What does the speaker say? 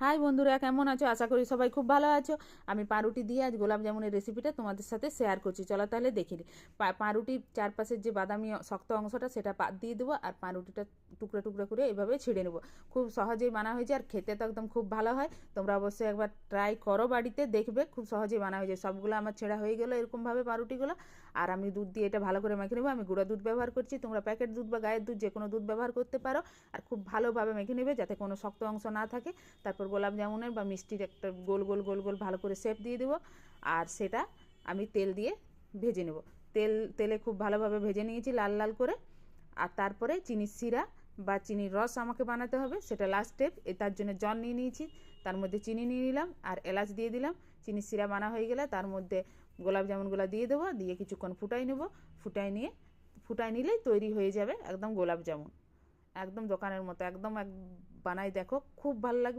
High বন্ধুরা, কেমন আছো? আশা করি সবাই খুব ভালো আছো। আমি পাউরুটি দিয়ে আজ গোলাপ জামুনের রেসিপিটা তোমাদের সাথে শেয়ার করছি। চলো তাহলে দেখে নিই। পাউরুটির চারপাশের যে বাদামি শক্ত অংশটা সেটা দিয়ে দেবো, আর পাউরুটিটা টুকরো টুকরো করে এভাবে ছিঁড়ে নেবো। খুব সহজেই বানা হয়েছে, আর খেতে তো একদম খুব ভালো হয়। তোমরা অবশ্যই একবার ট্রাই করো বাড়িতে, দেখবে খুব সহজেই বানা হয়েছে। সবগুলো আমার ছেঁড়া হয়ে গেলো এরকমভাবে পাউরুটিগুলো। আর আমি দুধ দিয়ে এটা ভালো করে মেখে নেবো। আমি গুঁড়া দুধ ব্যবহার করছি, তোমরা প্যাকেট দুধ বা গায়ের দুধ যে কোনো দুধ ব্যবহার করতে পারো। আর খুব ভালোভাবে মেখে নেবে যাতে কোনো শক্ত অংশ না থাকে। তারপর গোলাপ জামুনের বা মিষ্টির একটা গোল গোল গোল গোল ভালো করে শেপ দিয়ে দেবো। আর সেটা আমি তেল দিয়ে ভেজে নেব। তেলে খুব ভালোভাবে ভেজে নিয়েছি লাল লাল করে। আর তারপরে চিনির শিরা বা চিনির রস আমাকে বানাতে হবে, সেটা লাস্ট স্টেপ। তার জন্য জল নিয়ে নিয়েছি, তার মধ্যে চিনি নিয়ে নিলাম আর এলাচ দিয়ে দিলাম। চিনির শিরা বানা হয়ে গেলে তার মধ্যে গোলাপ জামুনগুলো দিয়ে দেবো, দিয়ে কিছুক্ষণ ফুটাই নেব। ফুটাই নিলেই তৈরি হয়ে যাবে একদম গোলাপ জামুন। একদম দোকানের মতো একদম বানাই দেখো, খুব ভালো লাগবে।